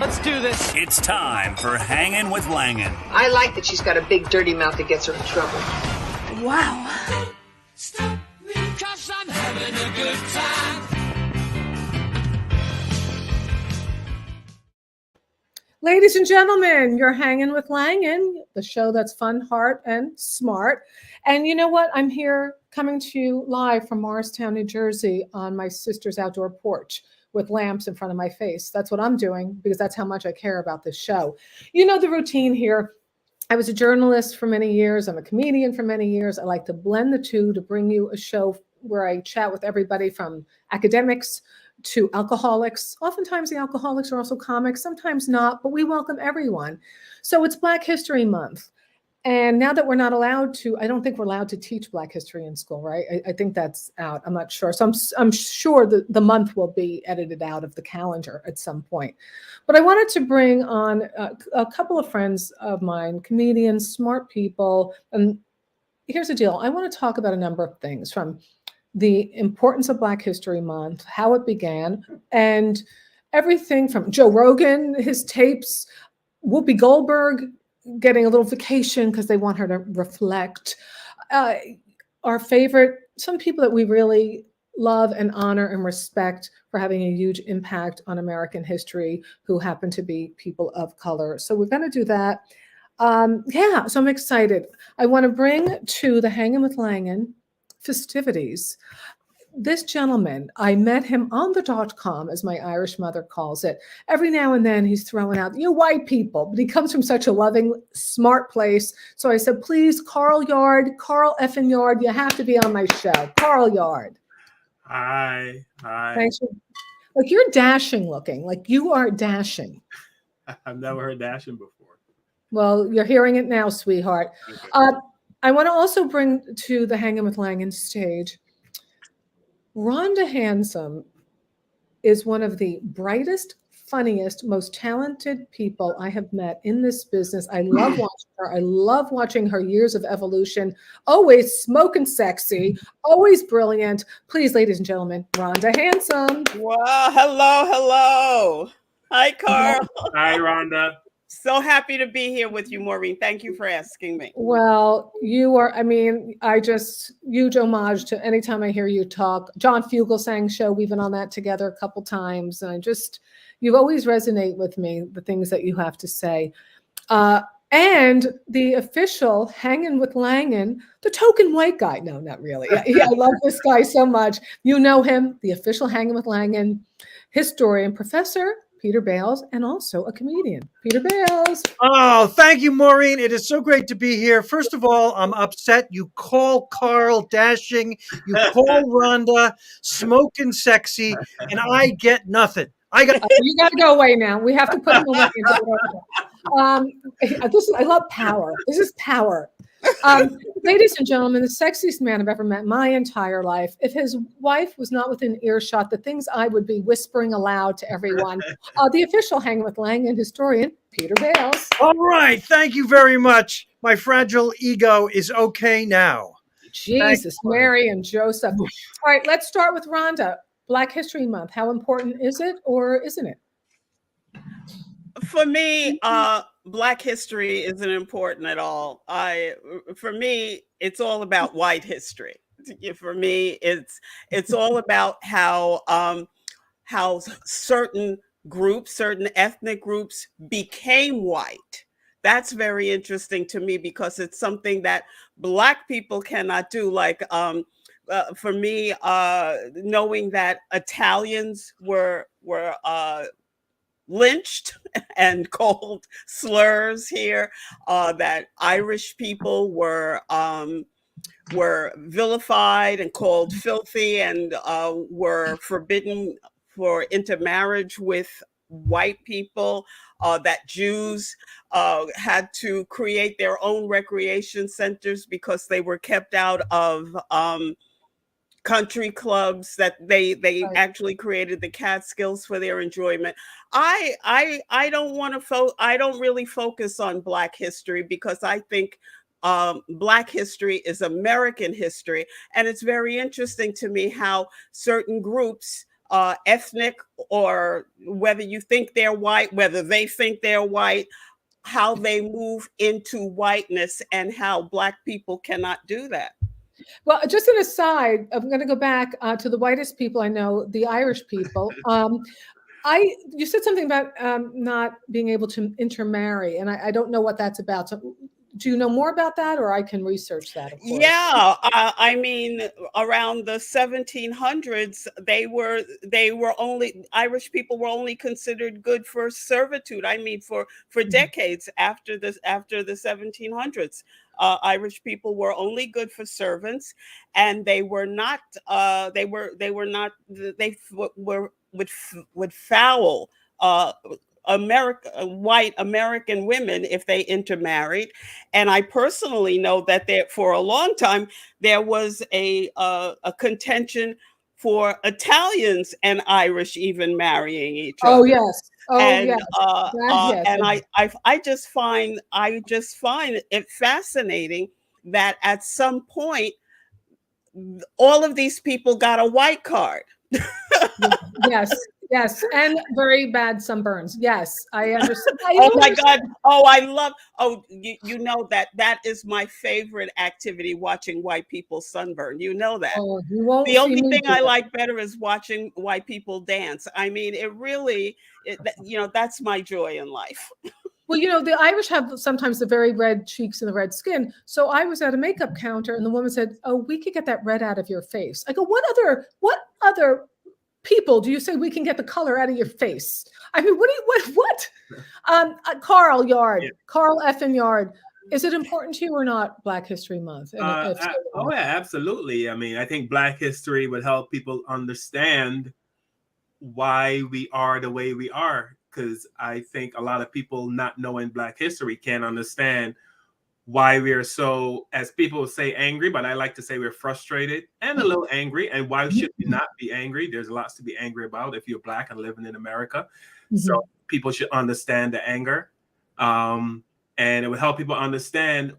Let's do this. It's time for Hanging with Langan. I like that she's got a big dirty mouth that gets her in trouble. Wow. Stop me, 'cause I'm having a good time. Ladies and gentlemen, you're hanging with Langan, the show that's fun, heart, and smart. And you know what? I'm here coming to you live from Morristown, New Jersey on my sister's outdoor porch with lamps in front of my face. That's what I'm doing because that's how much I care about this show. You know the routine here. I was a journalist for many years. I'm a comedian for many years. I like to blend the two to bring you a show where I chat with everybody from academics to alcoholics. Oftentimes the alcoholics are also comics, sometimes not, but we welcome everyone. So it's Black History Month. And now that we're not allowed to, I don't think we're allowed to teach Black history in school, right? I think that's out. I'm not sure. So I'm sure that the month will be edited out of the calendar at some point. But I wanted to bring on a couple of friends of mine, comedians, smart people. And here's the deal. I want to talk about a number of things, from the importance of Black History Month, how it began, and everything from Joe Rogan, his tapes, Whoopi Goldberg getting a little vacation because they want her to reflect. Our favorite, some people that we really love and honor and respect for having a huge impact on American history, who happen to be people of color. So we're going to do that. So I'm excited. I want to bring to the Hanging with Langan festivities this gentleman. I met him on the .com, as my Irish mother calls it. Every now and then he's throwing out, you white people, but he comes from such a loving, smart place. So I said, please, Carl effing Yard, you have to be on my show. Carl Yard. Hi. Thanks. Like, you're dashing looking, like you are dashing. I've never heard dashing before. Well, you're hearing it now, sweetheart. Okay. I want to also bring to the Hanging with Langan stage, Rhonda Hansome is one of the brightest, funniest, most talented people I have met in this business. I love watching her. I love watching her years of evolution. Always smoking sexy, always brilliant. Please, ladies and gentlemen, Rhonda Hansome. Wow. Hello. Hi, Carl. Hi, Rhonda. So happy to be here with you, Maureen. Thank you for asking me. Well, you are, I just, huge homage to anytime I hear you talk. John Fugelsang's show, we've been on that together a couple times. And you always resonate with me, the things that you have to say. And the official Hanging with Langan, the token white guy. No, not really. I love this guy so much. You know him, the official Hanging with Langan historian, Professor Peter Bales, and also a comedian. Peter Bales. Oh, thank you, Maureen. It is so great to be here. First of all, I'm upset. You call Carl dashing. You call Rhonda smoking sexy, and I get nothing. You got to go away now. We have to put him away. I love power. This is power. Ladies and gentlemen, the sexiest man I've ever met in my entire life. If his wife was not within earshot, the things I would be whispering aloud to everyone. The official Hanging with Langan historian, Peter Bales. All right. Thank you very much. My fragile ego is okay now. Jesus, Mary and Joseph. All right, let's start with Rhonda. Black History Month. How important is it, or isn't it? For me, Black history isn't important at all. For me, it's all about white history. For me, it's all about how certain groups, certain ethnic groups became white. That's very interesting to me because it's something that Black people cannot do. Like for me, knowing that Italians were lynched and called slurs here, that Irish people were vilified and called filthy and were forbidden for intermarriage with white people, that Jews had to create their own recreation centers because they were kept out of country clubs, that they actually created the Catskills for their enjoyment. I don't really focus on Black history because I think Black history is American history, and it's very interesting to me how certain groups ethnic, or whether you think they're white, whether they think they're white, how they move into whiteness, and how Black people cannot do that. Well, just an aside, I'm going to go back to the whitest people I know, the Irish people. You said something about not being able to intermarry, and I don't know what that's about. So, do you know more about that, or I can research that? Of course. Yeah, I mean, around the 1700s, Irish people were only considered good for servitude. I mean, for decades after the 1700s, Irish people were only good for servants, and they were not. They would foul white American women if they intermarried. And I personally know that for a long time there was a contention for Italians and Irish even marrying each other. Oh yes. Oh and, yes. Yes. And I just find it fascinating that at some point all of these people got a white card. Yes. Yes, and very bad sunburns. Yes, I understand. Oh my God! Oh, I love. Oh, you know that is my favorite activity: watching white people sunburn. You know that. Oh, you won't. The only thing I like better is watching white people dance. I mean, that's my joy in life. Well, the Irish have sometimes the very red cheeks and the red skin. So I was at a makeup counter, and the woman said, "Oh, we could get that red out of your face." I go, "What other people do you say we can get the color out of your face?" I mean, what? Carl Yard, yeah. Carl Effin Yard. Is it important to you or not, Black History Month? Oh yeah, absolutely. I mean, I think Black history would help people understand why we are the way we are. Because I think a lot of people not knowing Black history can't understand why we are so, as people say, angry, but I like to say we're frustrated and a little angry. And why should we not be angry? There's lots to be angry about if you're Black and living in America. Mm-hmm. So people should understand the anger. And it would help people understand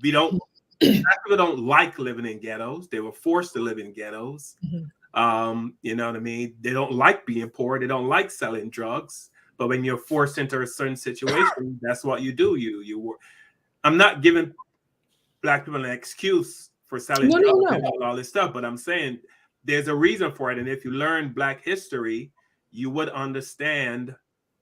people don't like living in ghettos. They were forced to live in ghettos. Mm-hmm. You know what I mean? They don't like being poor. They don't like selling drugs. But when you're forced into a certain situation, that's what you do. I'm not giving Black people an excuse for selling drugs and all this stuff, but I'm saying there's a reason for it. And if you learn Black history, you would understand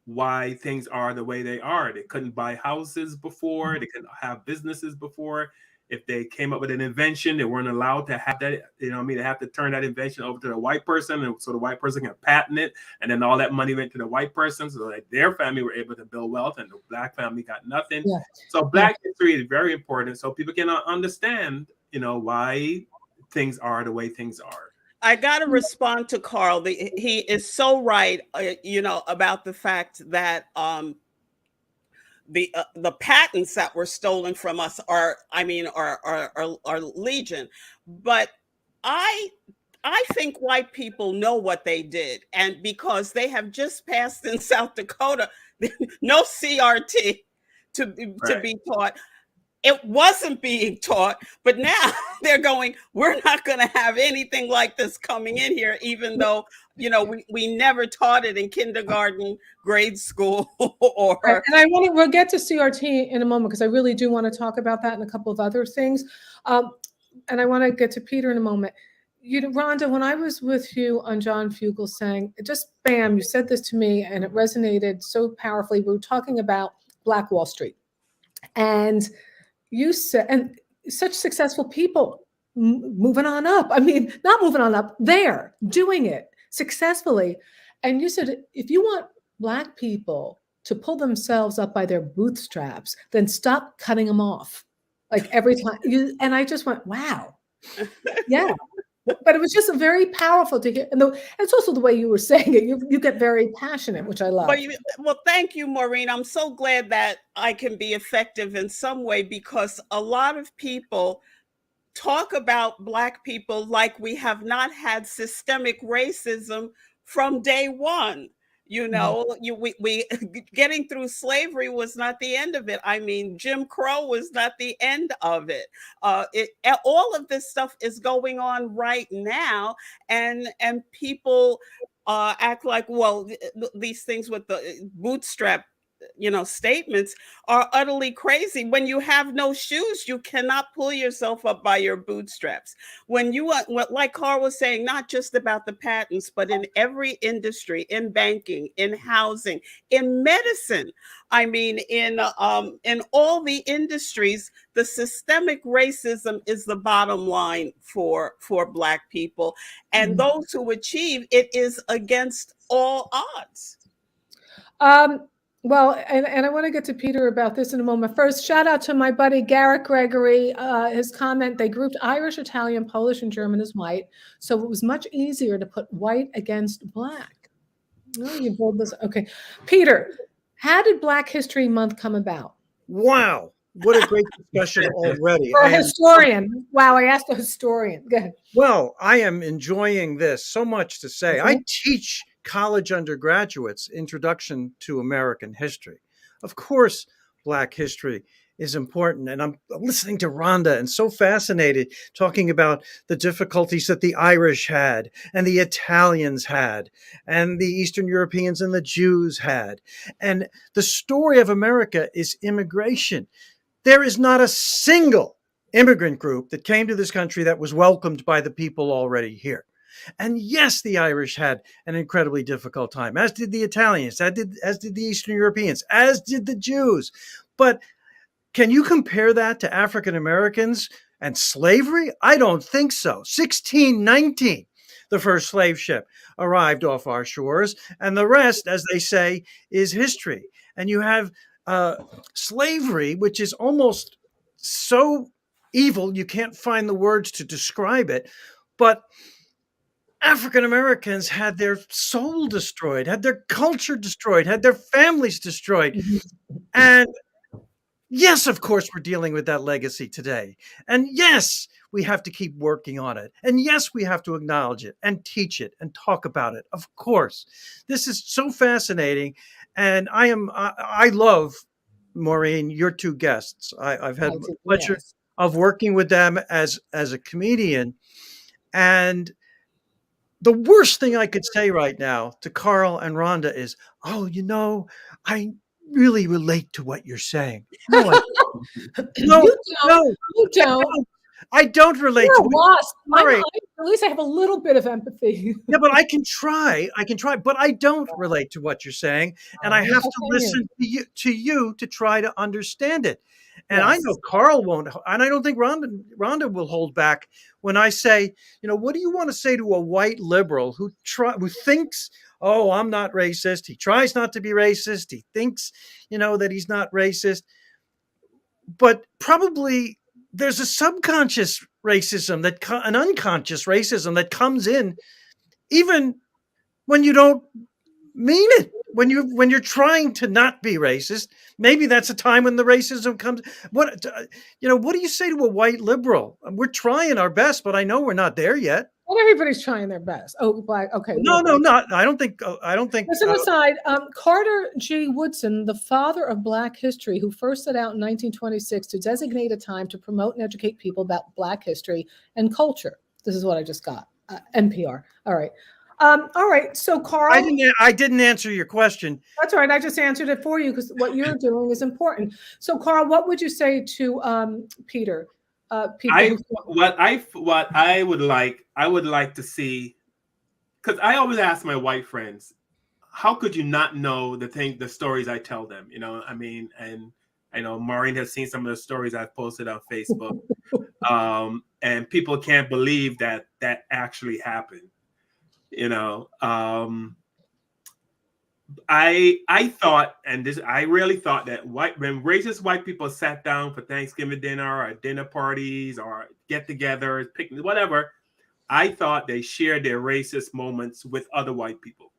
why things are the way they are. They couldn't buy houses before. They couldn't have businesses before. If they came up with an invention, they weren't allowed to have that. You know what I mean? They have to turn that invention over to the white person, and so the white person can patent it, and then all that money went to the white person, so that their family were able to build wealth, and the Black family got nothing. Yeah. So Black history is very important, so people can understand, why things are the way things are. I got to respond to Carl. He is so right, about the fact that the patents that were stolen from us are legion. But I think white people know what they did, and because they have just passed in South Dakota no CRT to be taught. It wasn't being taught, but now they're going, we're not going to have anything like this coming in here, even though, we never taught it in kindergarten, grade school, or. And we'll get to CRT in a moment, because I really do want to talk about that and a couple of other things. And I want to get to Peter in a moment. Rhonda, when I was with you on John Fugel saying, just bam, you said this to me and it resonated so powerfully. We were talking about Black Wall Street. And you said, and such successful people moving on up. I mean, not moving on up, they're doing it successfully. And you said, if you want Black people to pull themselves up by their bootstraps, then stop cutting them off. Like every time and I just went, wow. Yeah. But it was just very powerful to hear. And it's also the way you were saying it. You get very passionate, which I love. Well, thank you, Maureen. I'm so glad that I can be effective in some way, because a lot of people talk about Black people like we have not had systemic racism from day one. You know, we getting through slavery was not the end of it. I mean, Jim Crow was not the end of it. All of this stuff is going on right now, and people act like, well, these things with the bootstrap, statements are utterly crazy. When you have no shoes, you cannot pull yourself up by your bootstraps. When you like Carl was saying, not just about the patents, but in every industry, in banking, in housing, in medicine, I mean, in all the industries, the systemic racism is the bottom line for Black people, and those who achieve it is against all odds. Well, and I want to get to Peter about this in a moment. First, shout out to my buddy Garrett Gregory. His comment, they grouped Irish, Italian, Polish, and German as white. So it was much easier to put white against Black. No, you bold this. Okay. Peter, how did Black History Month come about? Wow. What a great discussion already. For a historian. Wow, I asked a historian. Go ahead. Well, I am enjoying this. So much to say. I teach college undergraduates Introduction to American History. Of course, Black history is important. And I'm listening to Rhonda and so fascinated talking about the difficulties that the Irish had and the Italians had and the Eastern Europeans and the Jews had. And the story of America is immigration. There is not a single immigrant group that came to this country that was welcomed by the people already here. And yes, the Irish had an incredibly difficult time, as did the Italians, as did the Eastern Europeans, as did the Jews. But can you compare that to African Americans and slavery? I don't think so. 1619, the first slave ship arrived off our shores, and the rest, as they say, is history. And you have slavery, which is almost so evil, you can't find the words to describe it, but African Americans had their soul destroyed, had their culture destroyed, had their families destroyed. And yes, of course, we're dealing with that legacy today. And yes, we have to keep working on it. And yes, we have to acknowledge it and teach it and talk about it. Of course, this is so fascinating. And I love, Maureen, your two guests. I've had the pleasure of working with them as a comedian. And the worst thing I could say right now to Carl and Rhonda is, oh, I really relate to what you're saying. No, You don't. I don't relate You're to lost. Sorry. At least I have a little bit of empathy. Yeah, but I can try, but I don't relate to what you're saying. And I have to listen to you to try to understand it. And I know Carl won't, and I don't think Rhonda will hold back when I say, what do you want to say to a white liberal who thinks, oh, I'm not racist. He tries not to be racist. He thinks, that he's not racist. But probably there's a subconscious racism, an unconscious racism that comes in even when you don't mean it. When you're trying to not be racist, maybe that's a time when the racism comes. What do you say to a white liberal? We're trying our best, but I know we're not there yet. Well, everybody's trying their best. Oh, Black. Okay. No, not. I don't think. Listen aside. Carter G. Woodson, the father of Black history, who first set out in 1926 to designate a time to promote and educate people about Black history and culture. This is what I just got. NPR. All right. All right. So, Carl, I didn't answer your question. That's all right. I just answered it for you because what you're doing is important. So, Carl, what would you say to Peter? What I would like to see, because I always ask my white friends, how could you not know the stories I tell them? And I know Maureen has seen some of the stories I've posted on Facebook, and people can't believe that actually happened. I thought, I really thought that when racist white people sat down for Thanksgiving dinner or dinner parties or get-togethers, picnics, whatever, I thought they shared their racist moments with other white people.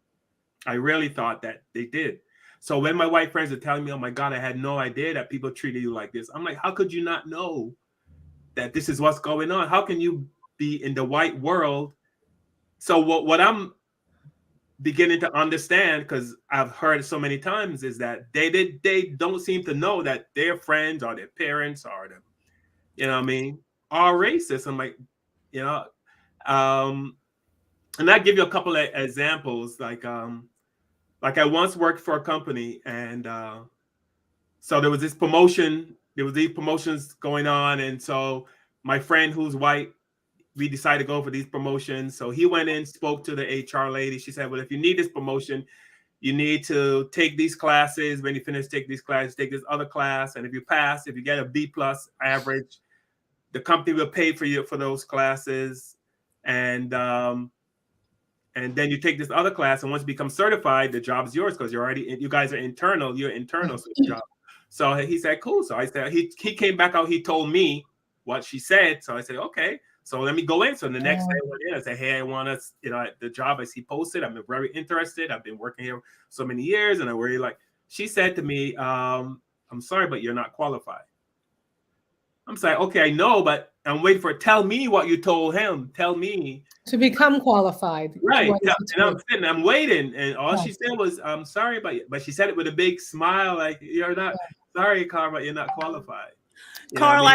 I really thought that they did. So when my white friends are telling me, "Oh my God, I had no idea that people treated you like this," I'm like, how could you not know that this is what's going on? How can you be in the white world? So what I'm beginning to understand, because I've heard so many times, is that they don't seem to know that their friends or their parents or the, you know what I mean, are racist. I'm like, you know, and I give you a couple of examples. Like I once worked for a company, and so there was this promotion. There was these promotions going on, and so my friend who's white, we decided to go for these promotions. So he went in, spoke to the HR lady. She said, "Well, if you need this promotion, you need to take these classes. When you finish take these classes, take this other class, and if you pass, if you get a B plus average, the company will pay for you for those classes, and then you take this other class, and once you become certified, the job's yours because you guys are internal. You're internal to the job." So he said, "Cool." So I said, he came back out. He told me what she said. So I said, "Okay." So let me go in. So the next day I went in. I said, "Hey, I want to, the job as he posted. I'm very interested. I've been working here so many years, and I really like." She said to me, "I'm sorry, but you're not qualified." I'm saying, "Okay, I know, but I'm waiting for. Tell me what you told him. Tell me to become qualified." right." And I'm sitting, I'm waiting, and all she said was, "I'm sorry, but she said it with a big smile, like, "You're not sorry, Carl, but you're not qualified." Carl,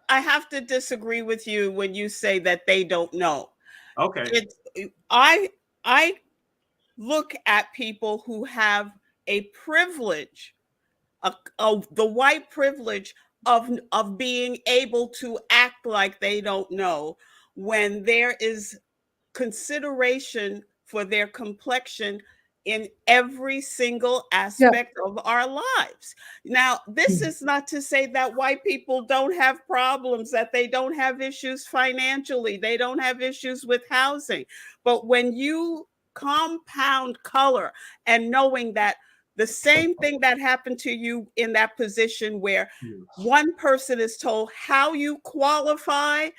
I have to disagree with you when you say that they don't know. Okay. I look at people who have a privilege, the white privilege of being able to act like they don't know when there is consideration for their complexion in every single aspect of our lives. Now, this is not to say that white people don't have problems, that they don't have issues financially, they don't have issues with housing. But when you compound color and knowing that the same thing that happened to you in that position where one person is told how you qualify,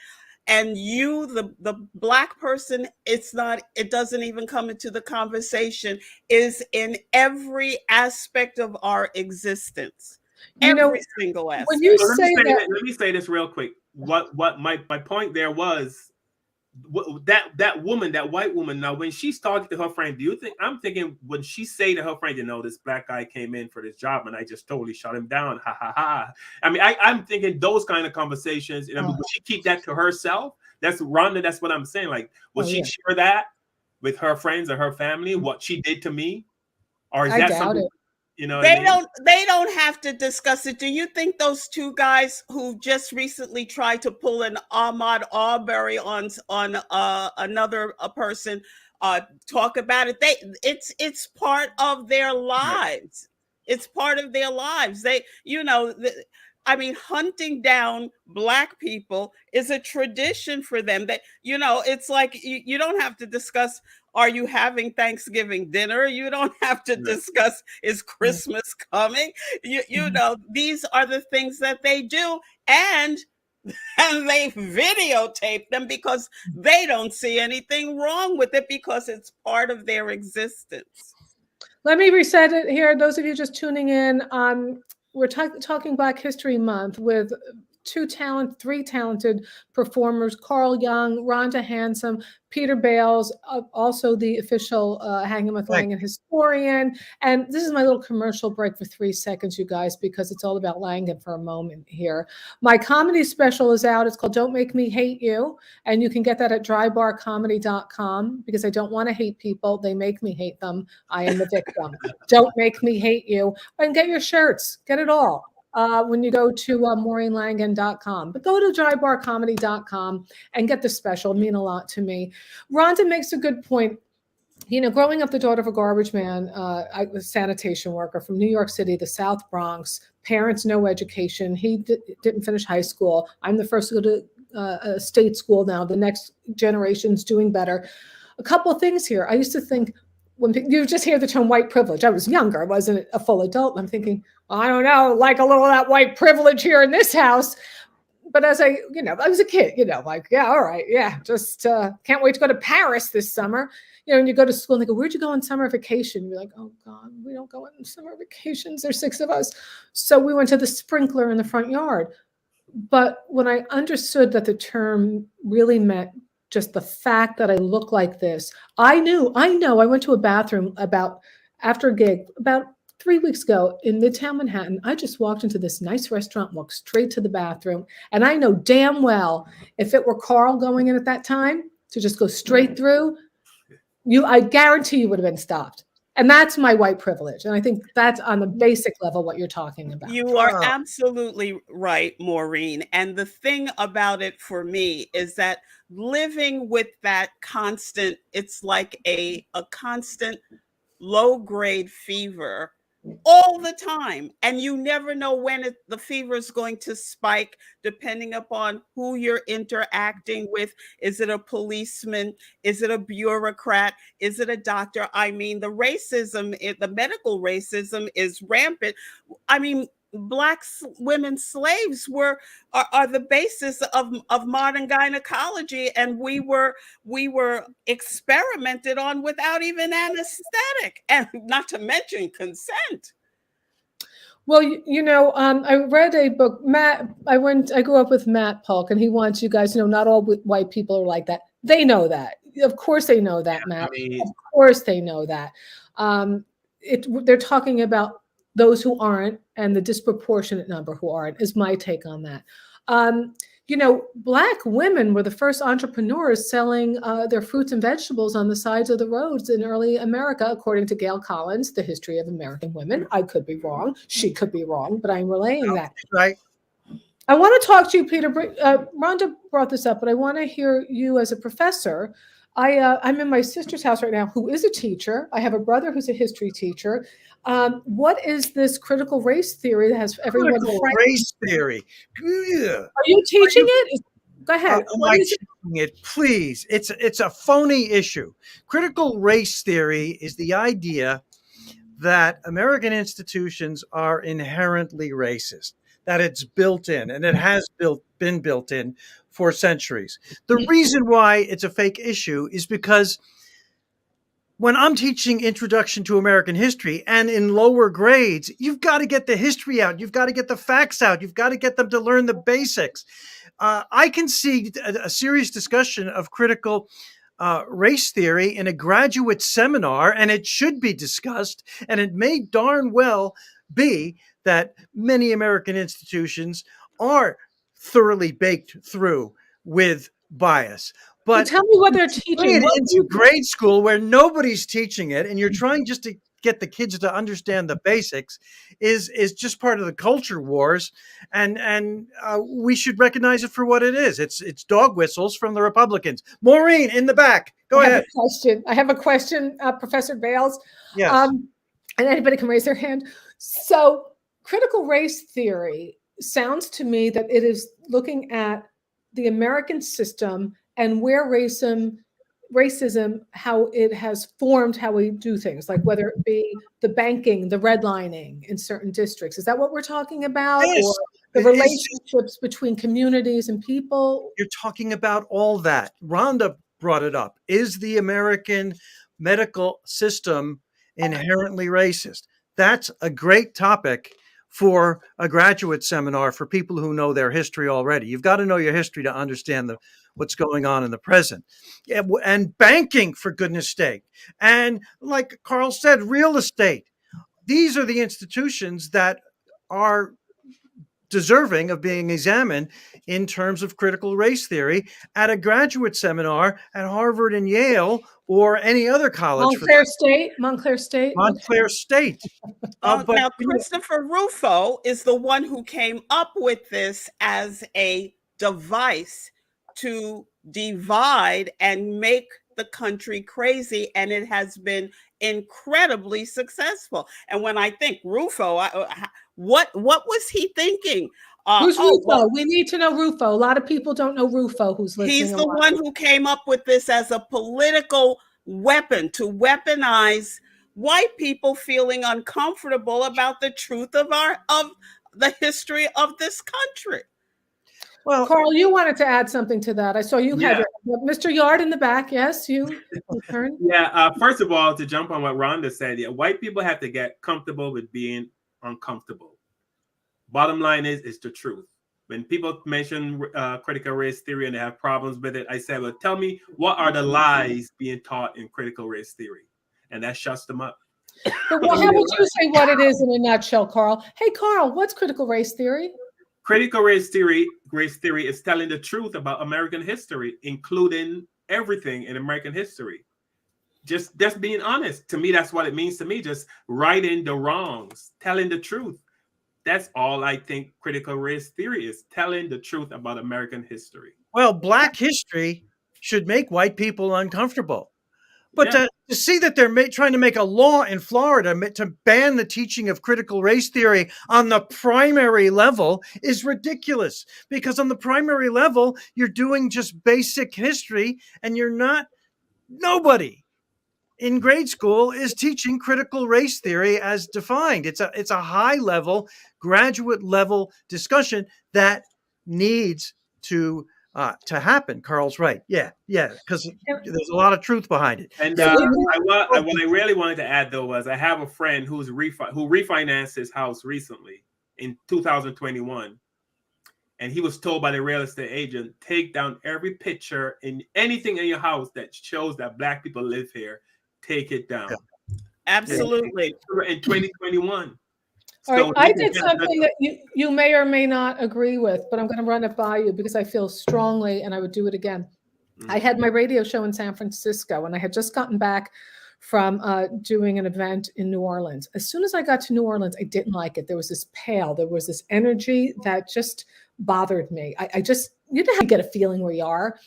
and you, the black person, it doesn't even come into the conversation, is in every aspect of our existence. Every single aspect. When you say that, let me say this real quick. What my point there was, that woman, that white woman, now when she's talking to her friend, I'm thinking, when she say to her friend, this black guy came in for this job and I just totally shut him down, ha ha ha. I mean, I'm thinking those kind of conversations. I mean, would she keep that to herself? That's Rhonda. That's what I'm saying. Like, would she share that with her friends or her family, what she did to me? Or is that something? They don't have to discuss it. Do you think those two guys who just recently tried to pull an Ahmaud Arbery on another person talk about it? It's part of their lives. It's part of their lives. Hunting down black people is a tradition for them. That it's like you don't have to discuss, are you having Thanksgiving dinner? You don't have to discuss, is Christmas coming? These are the things that they do, and they videotape them because they don't see anything wrong with it because it's part of their existence. Let me reset it here. Those of you just tuning in, we're talking Black History Month with three talented performers: Carl Young, Rhonda Hansome, Peter Bales, also the official Hanging with Langan historian. And this is my little commercial break for 3 seconds, you guys, because it's all about Langan for a moment here. My comedy special is out. It's called Don't Make Me Hate You. And you can get that at drybarcomedy.com, because I don't want to hate people. They make me hate them. I am the victim. Don't make me hate you. And get your shirts. Get it all. When you go to maureenlangan.com. But go to drybarcomedy.com and get the special. It'll mean a lot to me. Rhonda makes a good point. Growing up the daughter of a garbage man, I was a sanitation worker from New York City, the South Bronx. Parents, no education. He didn't finish high school. I'm the first to go to state school now. The next generation's doing better. A couple of things here. I used to think, when you just hear the term white privilege, I was younger, I wasn't a full adult. And I'm thinking, I don't know, like a little of that white privilege here in this house. But as I was a kid, like, yeah, all right, yeah, just can't wait to go to Paris this summer. And you go to school and they go, where'd you go on summer vacation? You're like, oh God, we don't go on summer vacations. There's 6 of us. So we went to the sprinkler in the front yard. But when I understood that the term really meant just the fact that I look like this. I know. I went to a bathroom after a gig about 3 weeks ago in Midtown Manhattan. I just walked into this nice restaurant, walked straight to the bathroom. And I know damn well if it were Carl going in at that time to just go straight through, I guarantee you would have been stopped. And that's my white privilege. And I think that's on the basic level what you're talking about. You are absolutely right, Maureen. And the thing about it for me is that living with that constant, it's like a constant low grade fever all the time, and you never know when the fever is going to spike, depending upon who you're interacting with. Is it a policeman? Is it a bureaucrat? Is it a doctor? I mean, the racism, the medical racism is rampant. I mean, Black women slaves are the basis of modern gynecology, and we were experimented on without even anesthetic, and not to mention consent. Well, I read a book. I grew up with Matt Polk, and he wants you guys to know not all white people are like that. They know that. Of course they know that, Matt. Of course they know that. They're talking about those who aren't and the disproportionate number who aren't, is my take on that. Black women were the first entrepreneurs selling their fruits and vegetables on the sides of the roads in early America, according to Gail Collins, The History of American Women. I could be wrong. She could be wrong, but I'm relaying that. Right. I want to talk to you, Peter. Rhonda brought this up, but I want to hear you as a professor. I'm in my sister's house right now, who is a teacher. I have a brother who's a history teacher. What is this critical race theory that has everyone? Critical race theory. Are you teaching it? Go ahead. Am I teaching it? Please. It's a phony issue. Critical race theory is the idea that American institutions are inherently racist, that it's built in, and it has been built in for centuries. The reason why it's a fake issue is because when I'm teaching Introduction to American History and in lower grades, you've got to get the history out. You've got to get the facts out. You've got to get them to learn the basics. I can see a serious discussion of critical race theory in a graduate seminar, and it should be discussed. And it may darn well be that many American institutions are thoroughly baked through with bias. But tell me what they're teaching. Into grade school where nobody's teaching it, and you're trying just to get the kids to understand the basics, is just part of the culture wars, and we should recognize it for what it is. It's dog whistles from the Republicans. Maureen in the back, go ahead. I have a question, Professor Bales. Yes. And anybody can raise their hand. So, critical race theory sounds to me that it is looking at the American system and where racism, how it has formed how we do things, like whether it be the banking, the redlining in certain districts. Is that what we're talking about? Yes. Or the relationships between communities and people? You're talking about all that. Rhonda brought it up. Is the American medical system inherently racist? That's a great topic for a graduate seminar for people who know their history already. You've got to know your history to understand what's going on in the present. And banking, for goodness sake. And like Carl said, real estate. These are the institutions that are deserving of being examined in terms of critical race theory at a graduate seminar at Harvard and Yale or any other college. Montclair State. Now, Christopher Rufo is the one who came up with this as a device to divide and make the country crazy, and it has been incredibly successful. And when I think Rufo, what was he thinking? Who's Rufo? Well, we need to know Rufo. A lot of people don't know Rufo who's listening. He's the one who came up with this as a political weapon to weaponize white people feeling uncomfortable about the truth of the history of this country. Well, Carl, you wanted to add something to that. I saw you had Mr. Yard in the back. Yes, you turn. Yeah. First of all, to jump on what Rhonda said, white people have to get comfortable with being uncomfortable. Bottom line is, it's the truth. When people mention critical race theory and they have problems with it, I say, well, tell me, what are the lies being taught in critical race theory? And that shuts them up. But how would you say what it is in a nutshell, Carl? Hey, Carl, what's critical race theory? Critical race theory is telling the truth about American history, including everything in American history. Just being honest. To me, that's what it means to me. Just righting the wrongs, telling the truth. That's all I think critical race theory is, telling the truth about American history. Well, Black history should make white people uncomfortable. But Yeah. to see that they're trying to make a law in Florida to ban the teaching of critical race theory on the primary level is ridiculous. Because on the primary level, you're doing just basic history, and nobody in grade school is teaching critical race theory as defined. It's a high level, graduate level discussion that needs to happen. Carl's right. Yeah, because there's a lot of truth behind it. And what I really wanted to add, though, was I have a friend who refinanced his house recently in 2021. And he was told by the real estate agent, take down every picture in anything in your house that shows that Black people live here. Take it down. Yeah. Absolutely. In 2021. All right, I did something that you may or may not agree with, but I'm going to run it by you because I feel strongly and I would do it again. I had my radio show in San Francisco and I had just gotten back from doing an event in New Orleans. As soon as I got to New Orleans, I didn't like it. There was this there was this energy that just bothered me. I just, you know how you get a feeling where you are.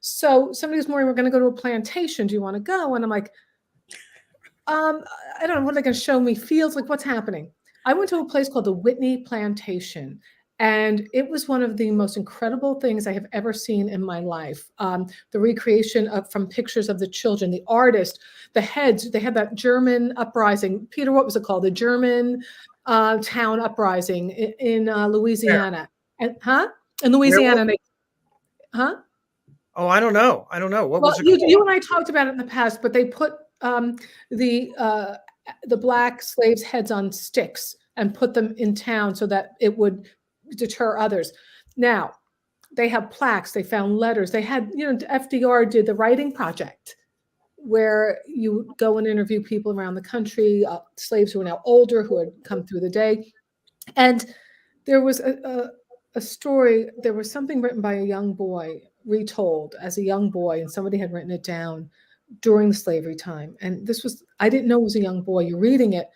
So somebody was morning, we're going to go to a plantation. Do you want to go? And I'm like, I don't know, what are they going to show me? Feels like, what's happening? I went to a place called the Whitney Plantation, and it was one of the most incredible things I have ever seen in my life. The recreation from pictures of the children, the artist, the heads, they had that German uprising. Peter, what was it called? The German town uprising in Louisiana. And, in Louisiana. Oh, I don't know. What was it called? You and I talked about it in the past, but they put the Black slaves' heads on sticks and put them in town so that it would deter others. Now, they have plaques. They found letters. They had, FDR did the writing project where you go and interview people around the country, slaves who are now older, who had come through the day. And there was a story, there was something written by a young boy, retold as a young boy, and somebody had written it down during slavery time. And I didn't know it was a young boy. You're reading it,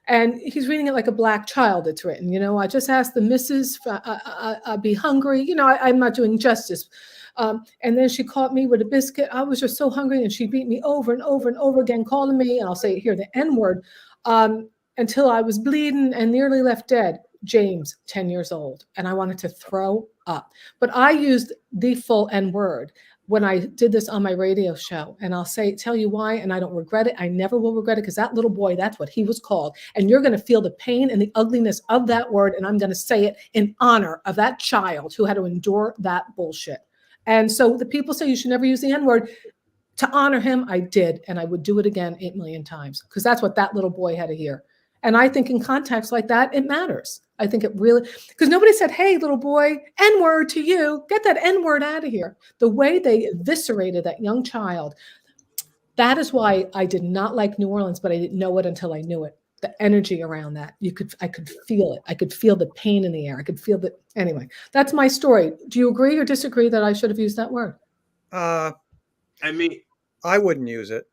and he's reading it like a Black child. It's written, I just asked the missus, be hungry. I'm not doing justice. And then she caught me with a biscuit. I was just so hungry, and she beat me over and over and over again, calling me, and I'll say it here, the N-word, until I was bleeding and nearly left dead. James, 10 years old. And I wanted to throw up. But I used the full N-word when I did this on my radio show. And I'll tell you why, and I don't regret it. I never will regret it, because that little boy, that's what he was called. And you're going to feel the pain and the ugliness of that word. And I'm going to say it in honor of that child who had to endure that bullshit. And so the people say you should never use the N-word. To honor him, I did. And I would do it again 8 million times, because that's what that little boy had to hear. And I think in contexts like that, it matters. I think it really, because nobody said, hey, little boy, N-word to you, get that N-word out of here. The way they eviscerated that young child, that is why I did not like New Orleans, but I didn't know it until I knew it. The energy around that, I could feel it. I could feel the pain in the air. I could feel that. Anyway, that's my story. Do you agree or disagree that I should have used that word? I wouldn't use it.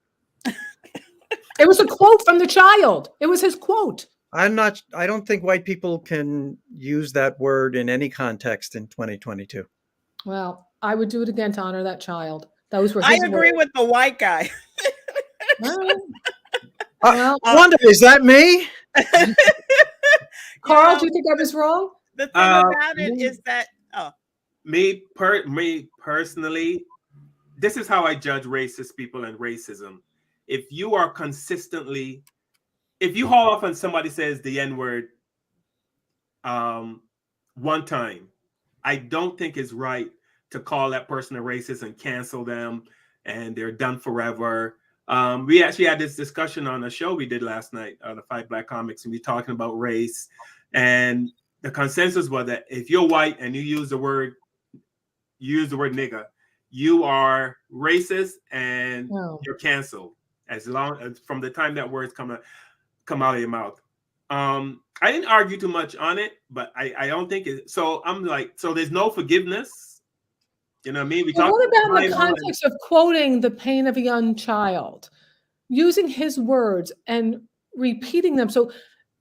It was a quote from the child. It was his quote. I don't think white people can use that word in any context in 2022. Well, I would do it again to honor that child. Those were his I agree words. with the white guy. Wanda, is that me? Carl, do you think I was wrong? The thing about it is that, me personally, this is how I judge racist people and racism. If you are consistently, if you haul off and somebody says the N-word one time, I don't think it's right to call that person a racist and cancel them and they're done forever. We actually had this discussion on a show we did last night, the 5 Black Comics, and we talking about race. And the consensus was that if you're white and you use the word nigger, you are racist and Oh. you're canceled as long as from the time that words come out of your mouth. I didn't argue too much on it, but I don't think it. So I'm like, so there's no forgiveness. You know what I mean? But what about in the context of quoting the pain of a young child, using his words and repeating them? So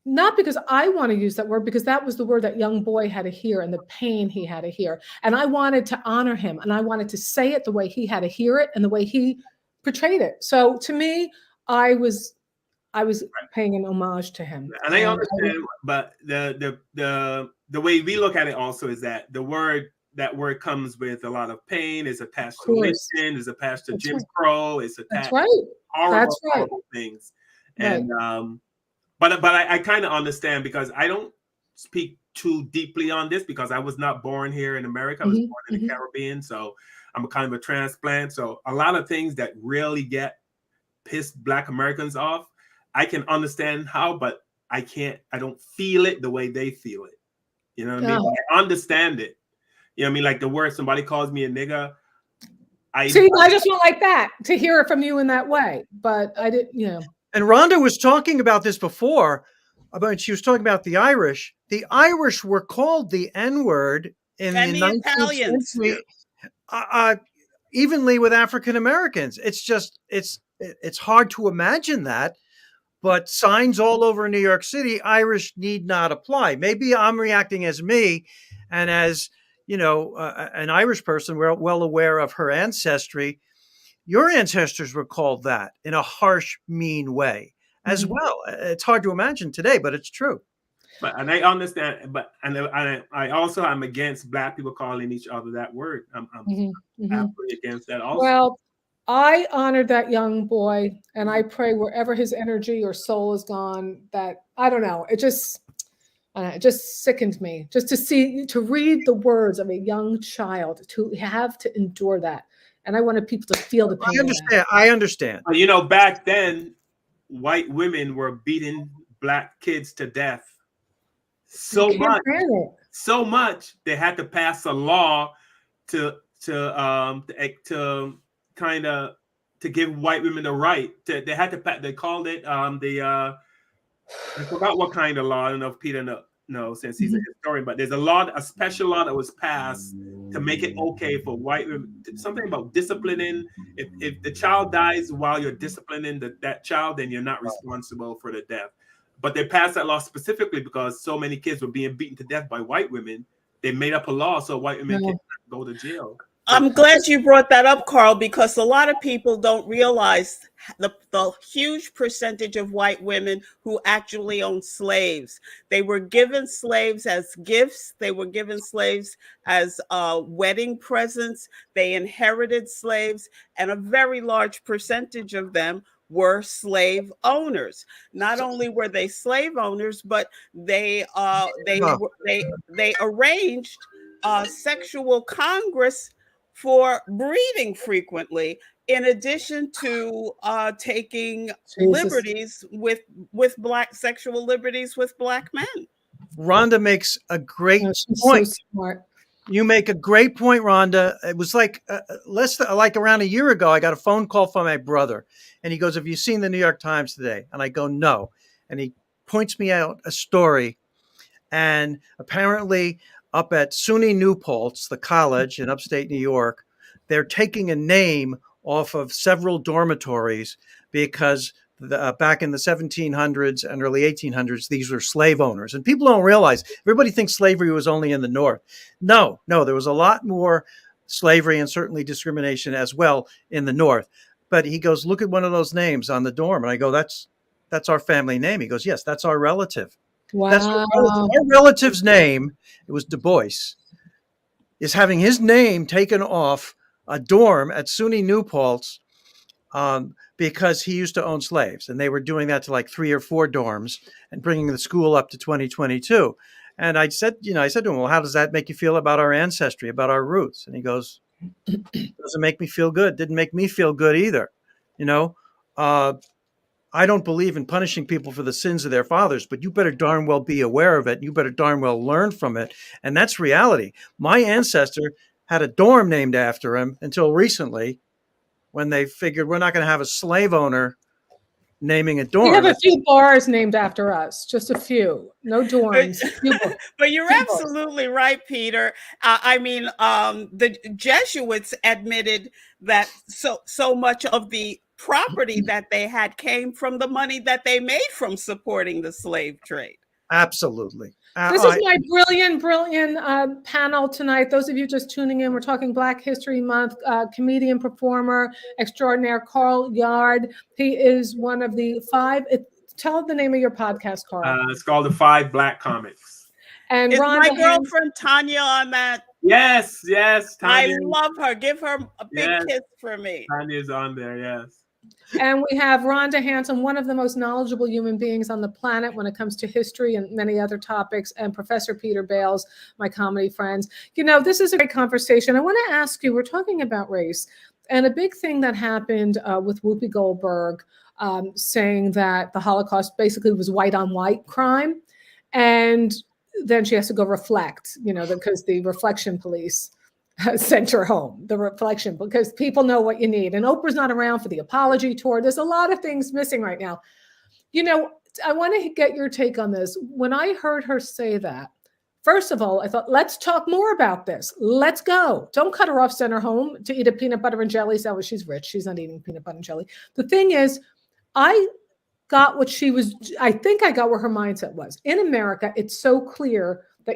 not because I want to use that word, because that was the word that young boy had to hear and the pain he had to hear. And I wanted to honor him and I wanted to say it the way he had to hear it and the way he portrayed it. So to me, I was paying an homage to him. And I understand, but the way we look at it also is that that word comes with a lot of pain, is attached to lynching, is attached to Jim Crow, it's attached to horrible things. And but I kind of understand because I don't speak too deeply on this because I was not born here in America. I was born in the Caribbean, so I'm a kind of a transplant. So a lot of things that really get pissed Black Americans off, I can understand how, but I don't feel it the way they feel it. You know what I mean? I understand it. You know what I mean? Like the word somebody calls me a nigga. I just went like that to hear it from you in that way. But I didn't, you know. And Rhonda was talking about this before. She was talking about the Irish. The Irish were called the N-word in the 19th century, evenly with African Americans. It's hard to imagine that. But signs all over New York City, Irish need not apply. Maybe I'm reacting as me, and as an Irish person, we're well aware of her ancestry. Your ancestors were called that in a harsh, mean way as well. It's hard to imagine today, but it's true. And I understand, I also am against Black people calling each other that word. I'm absolutely against that also. Well, I honored that young boy, and I pray wherever his energy or soul is gone, that I don't know. It just sickened me just to read the words of a young child, to have to endure that. And I wanted people to feel the pain. I understand. Back then, white women were beating Black kids to death so much they had to pass a law to kind of to give white women the right to. They had to. They called it I forgot what kind of law. I don't know if Peter knows since he's a historian, but there's a special law that was passed to make it okay for white women. Something about disciplining. If the child dies while you're disciplining that child, then you're not responsible for the death. But they passed that law specifically because so many kids were being beaten to death by white women. They made up a law so white women can go to jail. I'm glad you brought that up, Carl, because a lot of people don't realize the huge percentage of white women who actually own slaves. They were given slaves as gifts. They were given slaves as wedding presents. They inherited slaves, and a very large percentage of them were slave owners. Not only were they slave owners, but they arranged sexual congress for breeding frequently, in addition to taking liberties with sexual liberties with Black men. Rhonda makes a great point. So smart. You make a great point, Rhonda. It was like around a year ago, I got a phone call from my brother, and he goes, "Have you seen the New York Times today?" And I go, "No." And he points me out a story, and apparently up at SUNY New Paltz, the college in upstate New York, they're taking a name off of several dormitories because back in the 1700s and early 1800s, these were slave owners. And people don't realize, everybody thinks slavery was only in the North. No, there was a lot more slavery and certainly discrimination as well in the North. But he goes, "Look at one of those names on the dorm." And I go, that's our family name. He goes, "Yes, that's our relative." Wow. That's our relative's name. It was Du Bois, is having his name taken off a dorm at SUNY New Paltz because he used to own slaves, and they were doing that to like 3 or 4 dorms and bringing the school up to 2022. And I said to him, "Well, how does that make you feel about our ancestry, about our roots?" And he goes, "Doesn't make me feel good. Didn't make me feel good either. I don't believe in punishing people for the sins of their fathers, but you better darn well be aware of it. You better darn well learn from it. And that's reality. My ancestor had a dorm named after him until recently, when they figured we're not going to have a slave owner naming a dorm. We have a few bars named after us, just a few. No dorms. But you're absolutely right, Peter. I mean, the Jesuits admitted that so much of the property that they had came from the money that they made from supporting the slave trade. Absolutely. This is my brilliant panel tonight. Those of you just tuning in, we're talking Black History Month. Comedian, performer extraordinaire Carl Yard. He is one of the 5. Tell the name of your podcast, Carl. It's called The 5 Black Comics. And is Rhonda my girlfriend Tanya on that? Yes, Tanya. I love her. Give her a big kiss for me. Tanya's on there, yes. And we have Rhonda Hansome, one of the most knowledgeable human beings on the planet when it comes to history and many other topics, and Professor Peter Bales, my comedy friends. You know, this is a great conversation. I want to ask you, we're talking about race, and a big thing that happened with Whoopi Goldberg saying that the Holocaust basically was white on white crime. And then she has to go reflect, you know, because the reflection police sent her home, the reflection, because people know what you need. And Oprah's not around for the apology tour. There's a lot of things missing right now. You know, I want to get your take on this. When I heard her say that, first of all, I thought, let's talk more about this. Let's go. Don't cut her off, send her home to eat a peanut butter and jelly sandwich. She's rich. She's not eating peanut butter and jelly. The thing is, I got what she was, I think I got where her mindset was. In America, it's so clear that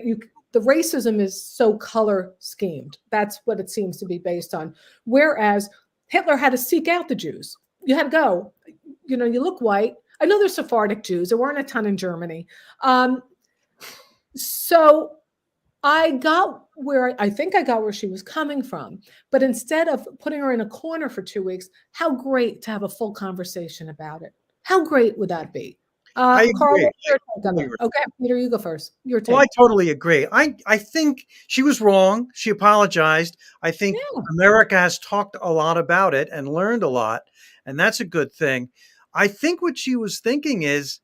the racism is so color schemed. That's what it seems to be based on. Whereas Hitler had to seek out the Jews. You had to go, you know, you look white. I know there's Sephardic Jews. There weren't a ton in Germany. So I got where I think I got where she was coming from. But instead of putting her in a corner for 2 weeks, how great to have a full conversation about it. How great would that be? Carl, what's your take on that? Okay, Peter, you go first. Your take. Well, I totally agree. I think she was wrong. She apologized. I think America has talked a lot about it and learned a lot, and that's a good thing. I think what she was thinking is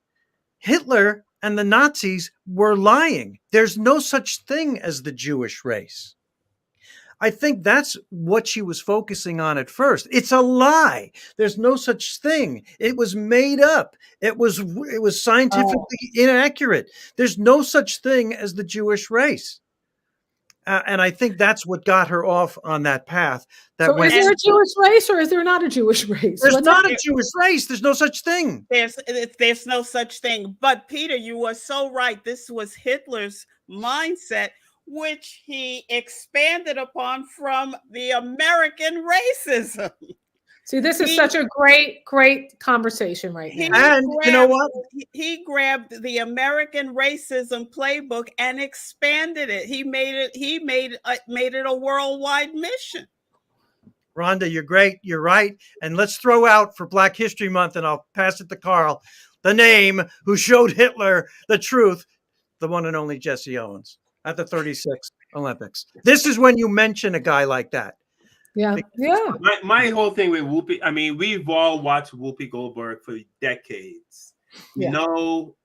Hitler and the Nazis were lying. There's no such thing as the Jewish race. I think that's what she was focusing on at first. It's a lie. There's no such thing. It was made up. It was scientifically inaccurate. There's no such thing as the Jewish race. And I think that's what got her off on that path. So is there a Jewish race or is there not a Jewish race? There's not a Jewish race. There's no such thing. There's no such thing. But Peter, you were so right. This was Hitler's mindset, which he expanded upon from the American racism. See, this is such a great conversation right now. And you know what? He grabbed the American racism playbook and expanded it. He made it a worldwide mission. Rhonda, you're great. You're right. And let's throw out for Black History Month, and I'll pass it to Carl, the name who showed Hitler the truth, the one and only Jesse Owens at the 36 Olympics. This is when you mention a guy like that. Yeah. My whole thing with Whoopi, I mean, we've all watched Whoopi Goldberg for decades. You know,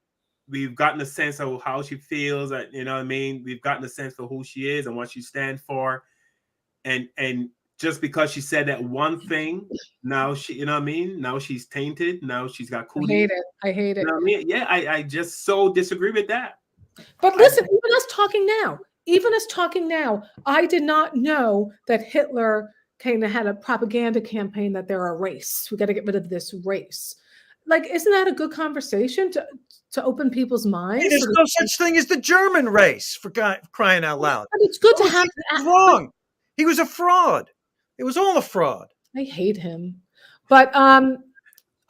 we've gotten a sense of how she feels. You know what I mean? We've gotten a sense for who she is and what she stands for. And just because she said that one thing, now she, you know what I mean? Now she's tainted. Now she's got cooties. I hate it. You know what I mean? Yeah, I just so disagree with that. But listen, even us talking now, I did not know that Hitler kind of had a propaganda campaign that they're a race. We got to get rid of this race. Like, isn't that a good conversation to open people's minds? There's no such thing as the German race, for crying out loud. But it's good to have. Wrong. He was a fraud. It was all a fraud. I hate him. But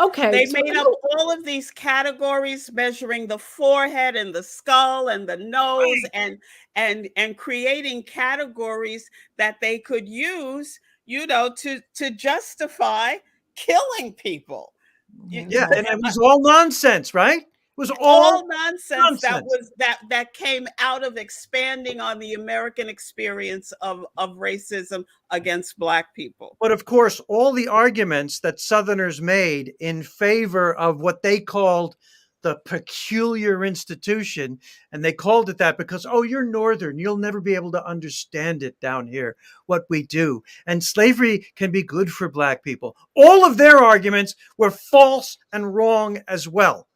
okay. They made up all of these categories measuring the forehead and the skull and the nose, and creating categories that they could use, you know, to justify killing people. Yeah, and it was all nonsense, right? It was all nonsense nonsense. that came out of expanding on the American experience of racism against Black people. But of course, all the arguments that Southerners made in favor of what they called the peculiar institution, and they called it that because, oh, you're Northern, you'll never be able to understand it down here, what we do. And slavery can be good for Black people. All of their arguments were false and wrong as well.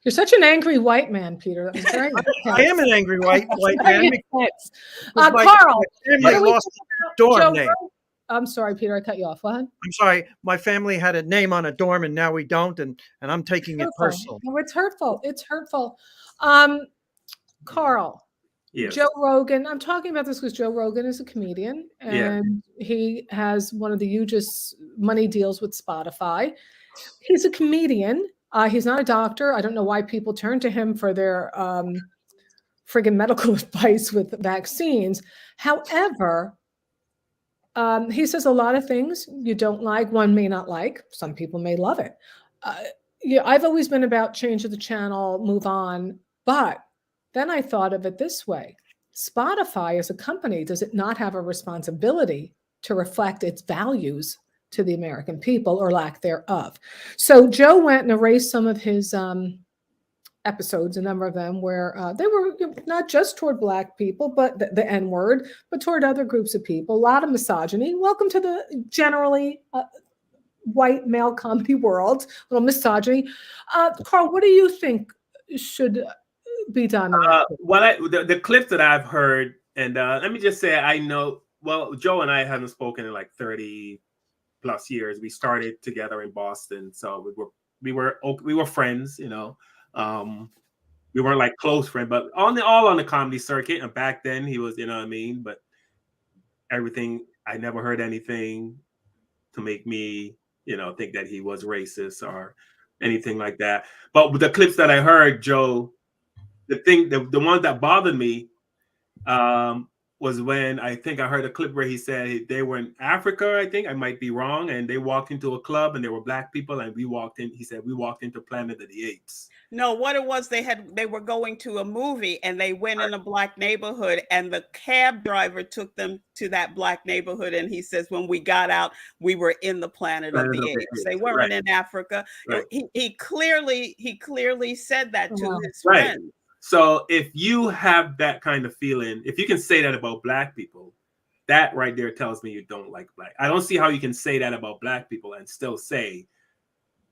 You're such an angry white man, Peter. That was very intense. I am an angry white man. Carl, My family lost a dorm name. I'm sorry, Peter, I cut you off. What? I'm sorry. My family had a name on a dorm, and now we don't, and I'm taking it personal. No, it's hurtful. It's hurtful. Carl, Yes. Joe Rogan. I'm talking about this because Joe Rogan is a comedian, and he has one of the hugest money deals with Spotify. He's a comedian. He's not a doctor. I don't know why people turn to him for their friggin' medical advice with vaccines. However, he says a lot of things you don't like, one may not like. Some people may love it. Yeah, I've always been about change of the channel, move on. But then I thought of it this way. Spotify as a company, does it not have a responsibility to reflect its values to the American people or lack thereof? So Joe went and erased some of his episodes, a number of them, where they were not just toward Black people, but the N-word, but toward other groups of people. A lot of misogyny. Welcome to the generally white male comedy world. A little misogyny. Carl, what do you think should be done? The clips that I've heard, and let me just say, I know. Well, Joe and I haven't spoken in like 30 plus years. We started together in Boston, so we were friends, you know. We weren't like close friends, but all on the comedy circuit. And back then he was, you know what I mean? But everything, I never heard anything to make me, you know, think that he was racist or anything like that. But with the clips that I heard, Joe, the one that bothered me was when I think I heard a clip where he said they were in Africa, I think, I might be wrong, and they walked into a club and there were Black people, and he said we walked into Planet of the Apes. No, what it was, they were going to a movie and they went in a Black neighborhood, and the cab driver took them to that Black neighborhood, and he says when we got out, we were in the Planet of the Apes. They weren't in Africa. Right. He clearly said that to his friend. So if you have that kind of feeling, if you can say that about Black people, that right there tells me you don't like Black. I don't see how you can say that about Black people and still say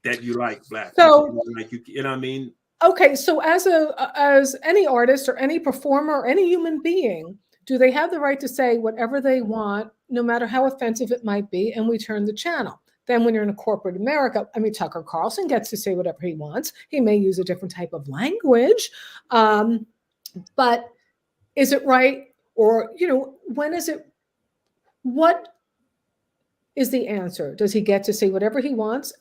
that you like Black people. Like you know what I mean? Okay, so as any artist or any performer or any human being, do they have the right to say whatever they want, no matter how offensive it might be, and we turn the channel? Then when you're in a corporate America, I mean, Tucker Carlson gets to say whatever he wants. He may use a different type of language, but is it right? Or, you know, when is it, what is the answer? Does he get to say whatever he wants?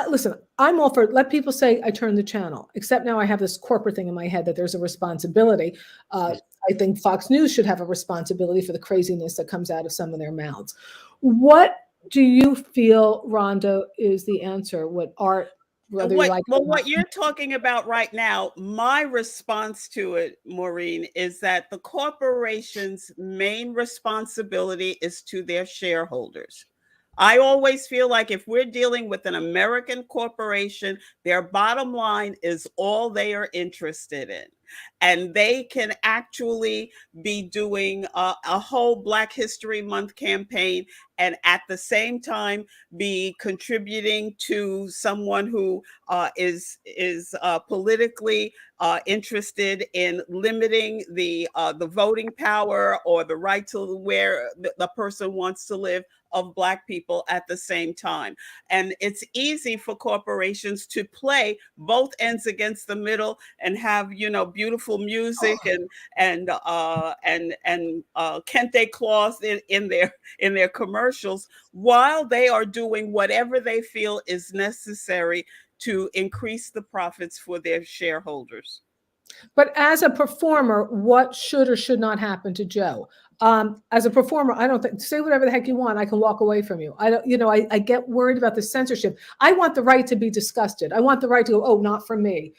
Listen, I'm all for, let people say, I turn the channel, except now I have this corporate thing in my head that there's a responsibility. I think Fox News should have a responsibility for the craziness that comes out of some of their mouths. What do you feel, Rhonda, is the answer? What art, whether you like what you're talking about right now, my response to it, Maureen, is that the corporation's main responsibility is to their shareholders. I always feel like if we're dealing with an American corporation, their bottom line is all they are interested in. And they can actually be doing a whole Black History Month campaign and at the same time be contributing to someone who is politically interested in limiting the voting power or the right to where the person wants to live of Black people at the same time. And it's easy for corporations to play both ends against the middle and have, you know, beautiful music and kente cloths in their commercials while they are doing whatever they feel is necessary to increase the profits for their shareholders. But as a performer, what should or should not happen to Joe? As a performer, I don't think, say whatever the heck you want, I can walk away from you. I don't, you know, I get worried about the censorship. I want the right to be disgusted. I want the right to go, oh, not for me.